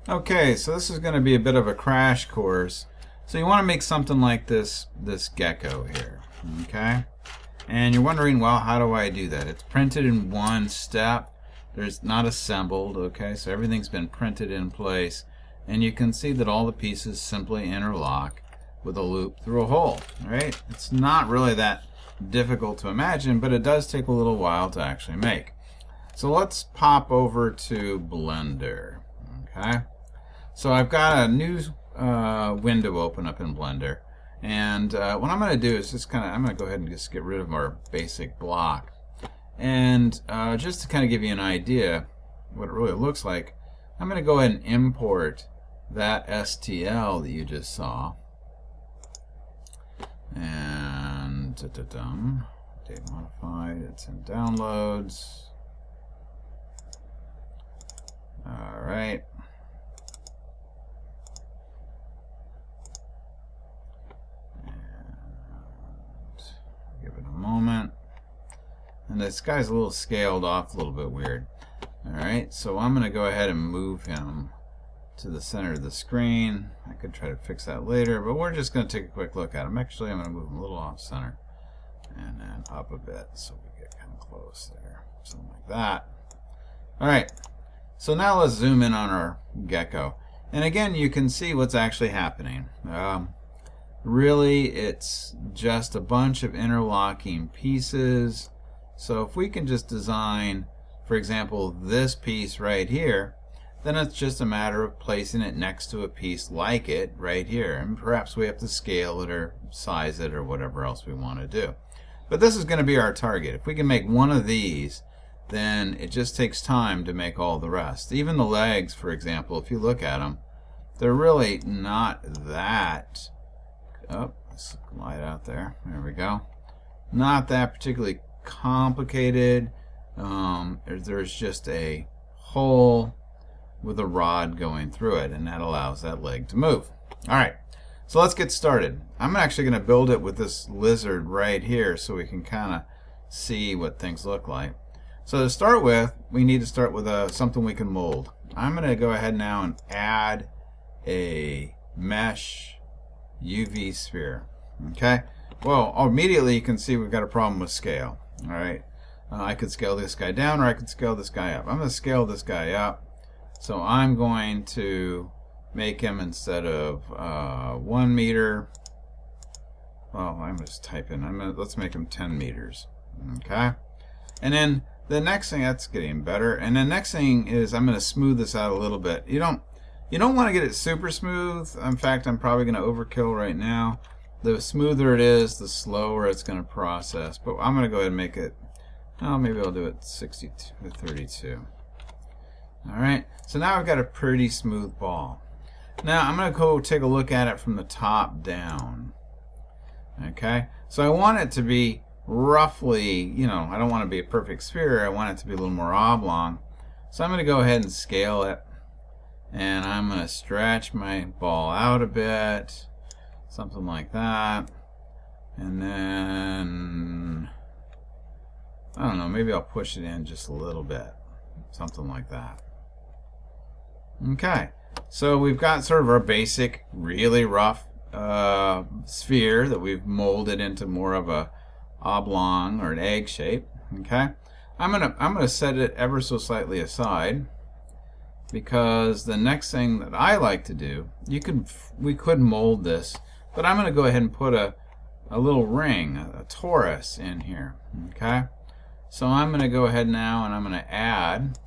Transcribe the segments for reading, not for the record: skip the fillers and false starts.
Okay, so this is going to be a bit of a crash course. So you want to make something like this gecko here, okay? And you're wondering, well, how do I do that? It's printed in one step. There's not assembled, okay? So everything's been printed in place. And you can see that all the pieces simply interlock with a loop through a hole, right? It's not really that difficult to imagine, but it does take a little while to actually make. So let's pop over to Blender, okay? So I've got a new window open up in Blender, and what I'm going to do is just I'm going to go ahead and just get rid of our basic block, and just to kind of give you an idea what it really looks like, I'm going to go ahead and import that STL that you just saw, and date modified, it's in downloads. All right. Give it a moment. And this guy's a little scaled off, a little bit weird. Alright, so I'm going to go ahead and move him to the center of the screen. I could try to fix that later, but we're just going to take a quick look at him. Actually, I'm going to move him a little off center and then up a bit so we get kind of close there. Something like that. Alright, so now let's zoom in on our gecko. And again, you can see what's actually happening. Really, it's just a bunch of interlocking pieces. So if we can just design, for example, this piece right here, then it's just a matter of placing it next to a piece like it right here. And perhaps we have to scale it or size it or whatever else we want to do. But this is going to be our target. If we can make one of these, then it just takes time to make all the rest. Even the legs, for example, if you look at them, they're really not that... Oh, let's light out there. There we go. Not that particularly complicated. There's just a hole with a rod going through it, and that allows that leg to move. Alright, so let's get started. I'm actually going to build it with this lizard right here so we can kind of see what things look like. So to start with, we need to start with something we can mold. I'm going to go ahead now and add a mesh UV sphere. Okay, well, immediately you can see we've got a problem with scale. Alright, I could scale this guy down or I could scale this guy up. I'm going to scale this guy up, so I'm going to make him, instead of 1 meter, well, I'm just type in, let's make him 10 meters. Okay, and then the next thing, that's getting better, and the next thing is I'm going to smooth this out a little bit. You don't want to get it super smooth. In fact, I'm probably going to overkill right now. The smoother it is, the slower it's going to process. But I'm going to go ahead and make it, oh, maybe I'll do it 62 to 32. Alright, so now I've got a pretty smooth ball. Now I'm going to go take a look at it from the top down. Okay, so I want it to be roughly, I don't want it to be a perfect sphere. I want it to be a little more oblong. So I'm going to go ahead and scale it. And I'm going to stretch my ball out a bit, something like that. And then, I don't know, maybe I'll push it in just a little bit, something like that. Okay, so we've got sort of our basic, really rough sphere that we've molded into more of a oblong or an egg shape. Okay, I'm gonna set it ever so slightly aside, because the next thing that I like to do, we could mold this, but I'm going to go ahead and put a little ring, a torus in here. Okay, so I'm going to go ahead now and I'm going to add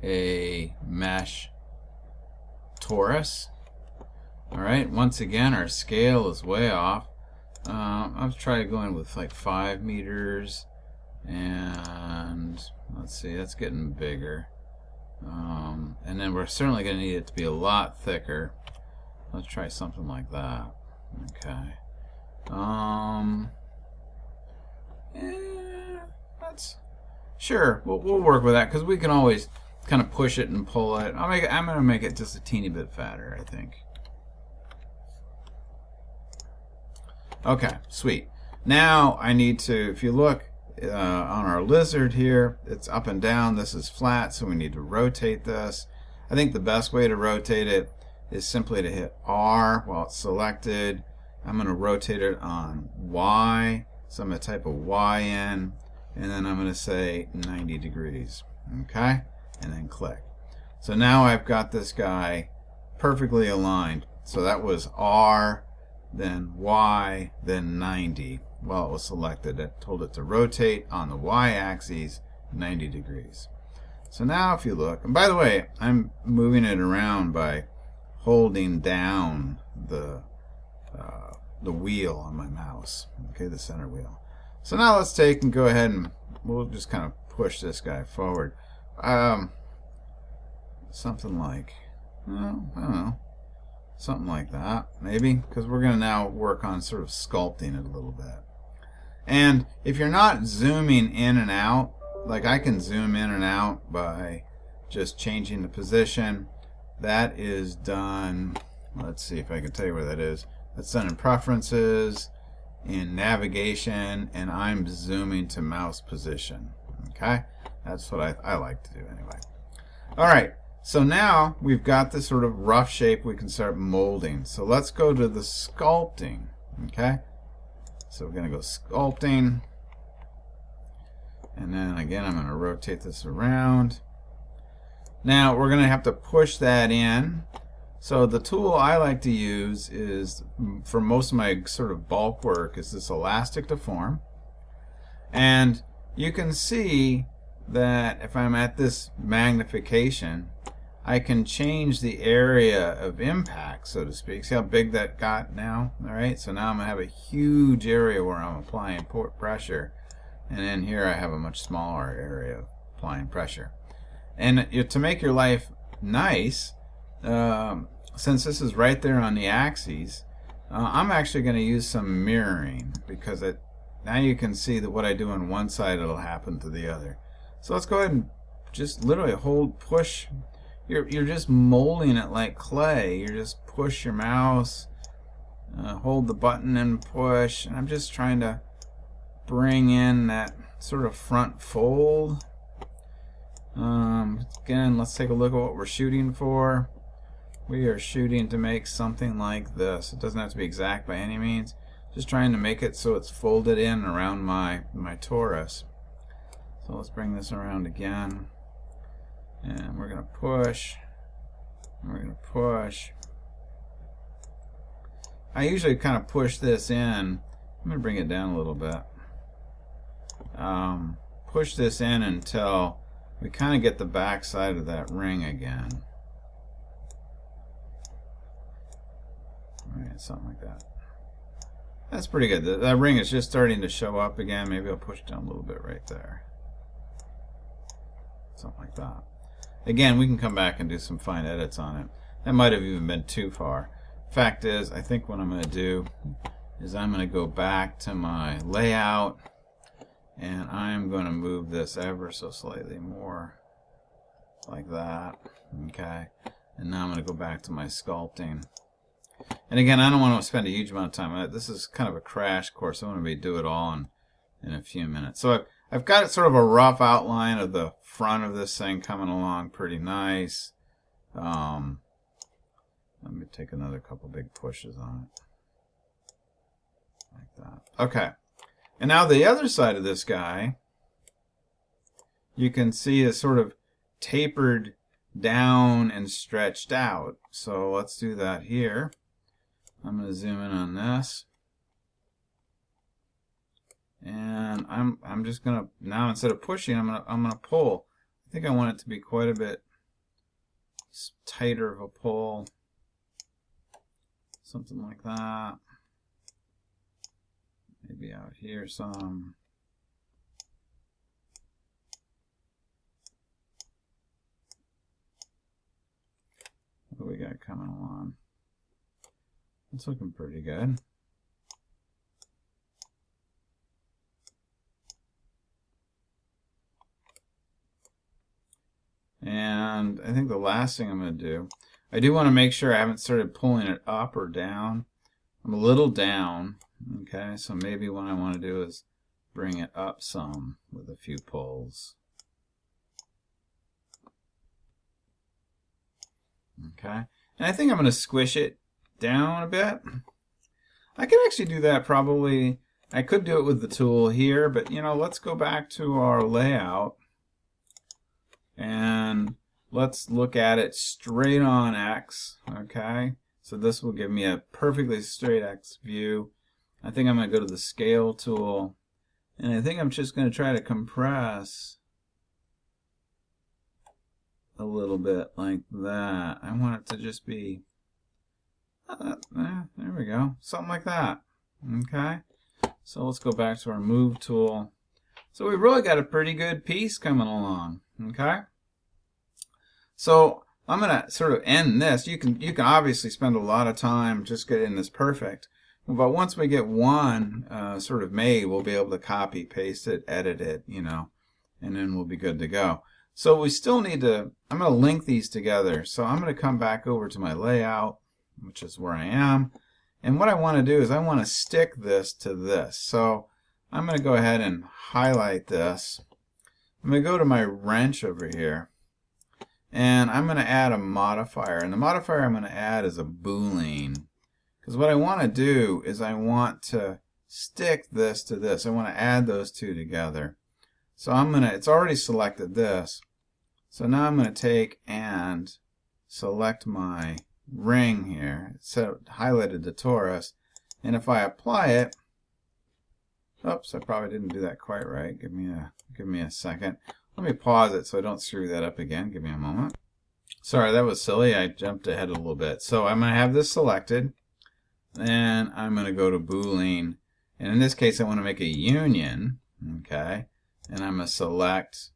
a mesh torus. Alright, once again our scale is way off. I'll try to go in with like 5 meters, and let's see, that's getting bigger. And then we're certainly going to need it to be a lot thicker. Let's try something like that. Okay. That's sure. We'll work with that, because we can always kind of push it and pull it. I'm going to make it just a teeny bit fatter, I think. Okay, sweet. Now I need to, if you look on our lizard here, it's up and down. This is flat, so we need to rotate this. I think the best way to rotate it is simply to hit R while it's selected. I'm going to rotate it on Y, so I'm going to type a Y in, and then I'm going to say 90 degrees, okay, and then click. So now I've got this guy perfectly aligned. So that was R, then Y, then 90. Well, it was selected. It told it to rotate on the Y-axis 90 degrees. So now if you look, and by the way, I'm moving it around by holding down the wheel on my mouse, okay, the center wheel. So now let's take and go ahead and we'll just kind of push this guy forward. Something like, well, I don't know, something like that, maybe, because we're going to now work on sort of sculpting it a little bit. And if you're not zooming in and out, like I can zoom in and out by just changing the position. That is done, let's see if I can tell you where that is. That's done in Preferences, in Navigation, and I'm zooming to mouse position. Okay? That's what I like to do anyway. Alright, so now we've got this sort of rough shape we can start molding. So let's go to the sculpting. Okay? So we're going to go sculpting. And then again, I'm going to rotate this around. Now we're going to have to push that in. So the tool I like to use is, for most of my sort of bulk work, is this elastic deform. And you can see that if I'm at this magnification, I can change the area of impact, so to speak. See how big that got now? Alright, so now I'm going to have a huge area where I'm applying pressure. And then here I have a much smaller area of applying pressure. And to make your life nice, since this is right there on the axes, I'm actually going to use some mirroring, because now you can see that what I do on one side, it'll happen to the other. So let's go ahead and just literally push. You're just molding it like clay. You just push your mouse, hold the button and push. And I'm just trying to bring in that sort of front fold. Again, let's take a look at what we're shooting for. We are shooting to make something like this. It doesn't have to be exact by any means. Just trying to make it so it's folded in around my torus. So let's bring this around again. And we're going to push. And we're going to push. I usually kind of push this in. I'm going to bring it down a little bit. Push this in until we kind of get the back side of that ring again. Alright, something like that. That's pretty good. That ring is just starting to show up again. Maybe I'll push down a little bit right there. Something like that. Again, we can come back and do some fine edits on it. That might have even been too far. Fact is, I think what I'm going to do is I'm going to go back to my layout, and I'm going to move this ever so slightly more like that. Okay. And now I'm going to go back to my sculpting. And again, I don't want to spend a huge amount of time. This is kind of a crash course. I want to do it all in a few minutes. So I've got sort of a rough outline of the front of this thing coming along pretty nice. Let me take another couple big pushes on it. Like that. Okay. And now the other side of this guy, you can see is sort of tapered down and stretched out. So let's do that here. I'm going to zoom in on this. And I'm just going to, now instead of pushing, I'm going to pull. I think I want it to be quite a bit tighter of a pull. Something like that. Maybe out here some. What do we got coming along? It's looking pretty good. And I think the last thing I'm going to do, I do want to make sure I haven't started pulling it up or down. I'm a little down. Okay, so maybe what I want to do is bring it up some with a few pulls. Okay, and I think I'm going to squish it down a bit. I can actually do that probably. I could do it with the tool here, but you know, let's go back to our layout and let's look at it straight on X. Okay, so this will give me a perfectly straight X view. I think I'm going to go to the scale tool, and I think I'm just going to try to compress a little bit like that. I want it to just be there we go, something like that. Okay, so let's go back to our move tool. So we've really got a pretty good piece coming along. Okay, so I'm gonna sort of end this. You can obviously spend a lot of time just getting this perfect, but once we get one sort of made, we'll be able to copy, paste it, edit it, you know, and then we'll be good to go. So we still need to, I'm going to link these together. So I'm going to come back over to my layout, which is where I am. And what I want to do is I want to stick this to this. So I'm going to go ahead and highlight this. I'm going to go to my wrench over here. And I'm going to add a modifier. And the modifier I'm going to add is a boolean. Because what I want to do is I want to stick this to this. I want to add those two together. So I'm going to, it's already selected this. So now I'm going to take and select my ring here. So highlighted the torus. And if I apply it, oops, I probably didn't do that quite right. Give me a second. Let me pause it so I don't screw that up again. Give me a moment. Sorry, that was silly. I jumped ahead a little bit. So I'm going to have this selected. And I'm going to go to Boolean. And in this case, I want to make a union. Okay. And I'm going to select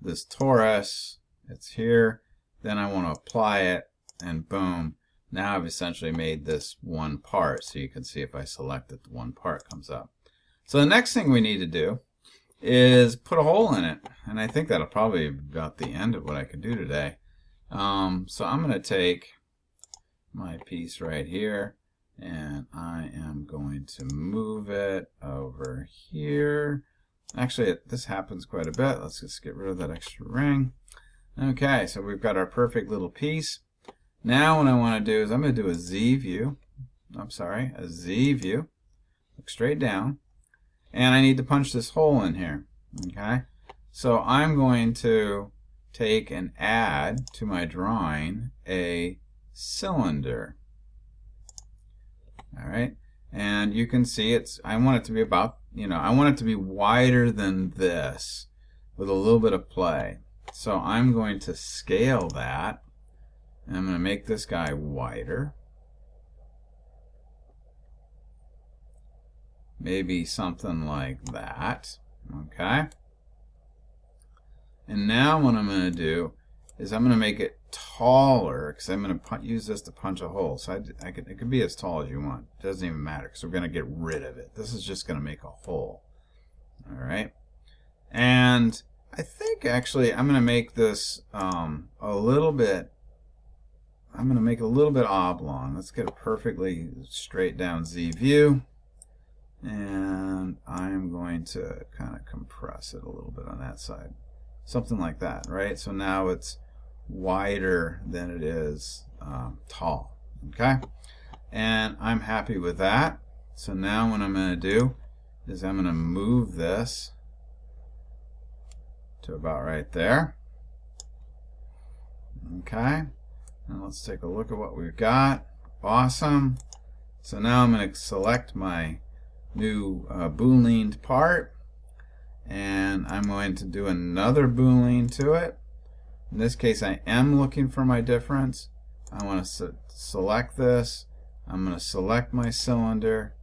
this torus. It's here. Then I want to apply it. And boom. Now I've essentially made this one part. So you can see if I select it, the one part comes up. So the next thing we need to do is put a hole in it. And I think that'll probably be about the end of what I can do today. So I'm going to take my piece right here. And I am going to move it over here. Actually, this happens quite a bit. Let's just get rid of that extra ring. Okay, so we've got our perfect little piece. Now what I want to do is I'm going to do a Z view. I'm sorry, a Z view. Look straight down. And I need to punch this hole in here. Okay, so I'm going to take and add to my drawing a cylinder. All right, and you can see I want it to be about, I want it to be wider than this with a little bit of play. So I'm going to scale that, and I'm going to make this guy wider. Maybe something like that. Okay. And now what I'm going to do is I'm going to make it taller, because I'm going to use this to punch a hole. So it could be as tall as you want. It doesn't even matter, because we're going to get rid of it. This is just going to make a hole. All right. And I think actually I'm going to make this a little bit oblong. Let's get a perfectly straight down Z view. And I'm going to kind of compress it a little bit on that side. Something like that, right? So now it's wider than it is tall. Okay? And I'm happy with that. So now what I'm going to do is I'm going to move this to about right there. Okay? Now let's take a look at what we've got. Awesome. So now I'm going to select my new booleaned part, and I'm going to do another boolean to it. In this case, I am looking for my difference. I want to select this. I'm going to select my cylinder.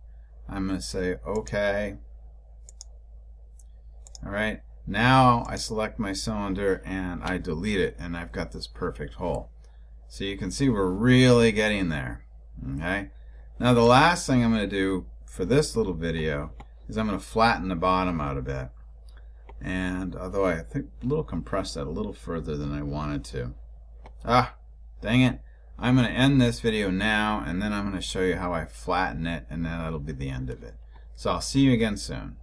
I'm going to say OK. All right, now I select my cylinder and I delete it, and I've got this perfect hole. So you can see we're really getting there. Okay, now the last thing I'm going to do for this little video is I'm going to flatten the bottom out a bit. And although I think a little compressed that a little further than I wanted to. Dang it. I'm going to end this video now, and then I'm going to show you how I flatten it, and then that'll be the end of it. So I'll see you again soon.